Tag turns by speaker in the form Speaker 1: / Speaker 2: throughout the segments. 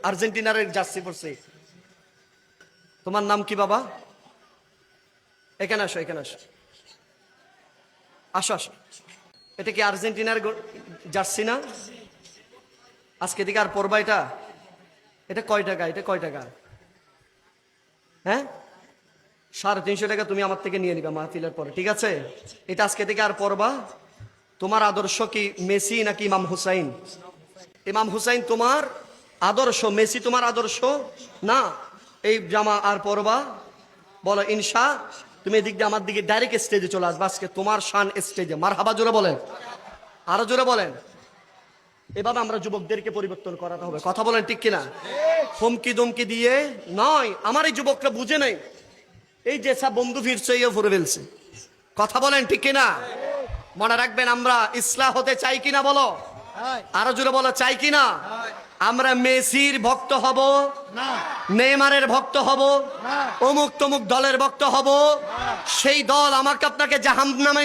Speaker 1: আর্জেন্টিনার জার্সি পরছে। তোমার নাম কি বাবা? এখানে আসো, এখানে আসো, আসো আসো। এটা কি আর্জেন্টিনার জার্সি না? আজকে দিকে আর পরবা এটা? এটা কয় টাকা? এটা কয় টাকা? হ্যাঁ, 350 টাকা তুমি আমার থেকে নিয়ে নিবা মাহফিলের পরে, ঠিক আছে? এটা আজকে থেকে আর পরবা। তোমার আদর্শ কি মেসি নাকি ইমাম হুসাইন? ইমাম হুসাইন তোমার আদর্শ, মেসি তোমার আদর্শ না। এই জামা আর পরবা? বলো ইনশা। তুমি এদিক দিয়ে আমার দিকে ডাইরেক্ট স্টেজে চলে আসবে আজকে তোমার শান স্টেজে। মারহাবা জোরে বলেন, আরো জোরে বলেন। এভাবে আমরা যুবকদেরকে পরিবর্তন করাতে হবে, কথা বলেন ঠিক কিনা? হুমকি দুমকি দিয়ে নয়, আমার এই যুবকরা বুঝে নাই, এই যে সব বন্ধু ফিরছে ইয়ে ফুরে ফেলছে, কথা বলেন ঠিক কিনা? মনে রাখবেন আমরা ইসলাম হতে চাই কিনা বলো, আরো জোরে বলো চাই কিনা? আমরা মেসির ভক্ত হব না, নেইমারের ভক্ত হব, অমুক তমুক দলের ভক্ত হব, সেই দল আমাকে আপনাকে জাহান্নামে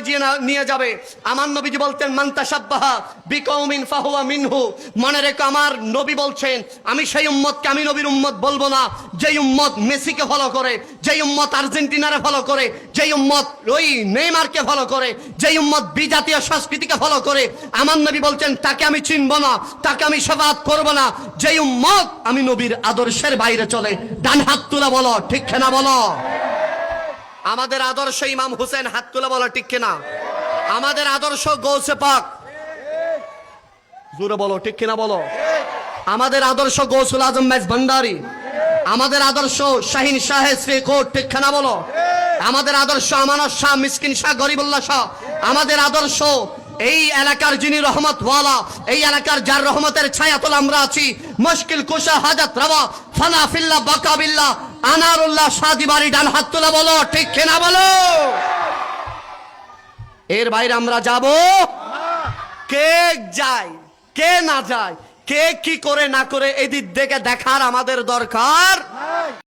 Speaker 1: নিয়ে যাবে। আমার নবীজি বলতেন মান তাশাব্বাহা বিকওমিন ফাহুয়া মিনহু। মনে রেখো আমার নবী বলছেন আমি সেই উম্মতকে আমি নবীর উম্মত বলবো না যেই উম্মত মেসিকে ফলো করে, যেই উম্মত আর্জেন্টিনারে ফলো করে, যেই উম্মত ওই নেইমারকে ফলো করে, যেই উম্মত বিজাতীয় সংস্কৃতিকে ফলো করে। আমার নবী বলছেন তাকে আমি চিনব না, তাকে আমি শাফাআত করব না, যেই উম্মত আমি নবীর আদর্শের বাইরে চলে। ডান হাত তুলে বলো ঠিক কিনা বলো। আমাদের আদর্শ ইমাম হুসেন, হাত তুলে বলো ঠিক কিনা? আমাদের আদর্শ গৌসে পাক, জোরে বলো ঠিক কিনা বলো। আমাদের আদর্শ গৌসুল আজম মেজ ভান্ডারী, আমাদের আদর্শ শাহিন শাহে শ্রীকোট, ঠিক কিনা বলো। আমাদের আদর্শ আমানত শাহ, মিসকিন শাহ, গরিবুল্লাহ শাহ। আমাদের আদর্শ এই এলাকার যিনি রহমতওয়ালা, এই এলাকার যার রহমতের ছায়াতলে আমরা আছি, মুশকিল কুশা হাজাত রাওয়া ফানা ফিল্লাহ বাকাবিল্লাহ আনারুল্লাহ সাদি বাড়ি। ডান হাত তুলে বলো ঠিক কিনা বলো। এর বাইরে আমরা যাব? কে যায় কে না যায়, কে কি করে না করে এদিক থেকে দেখার আমাদের দরকার।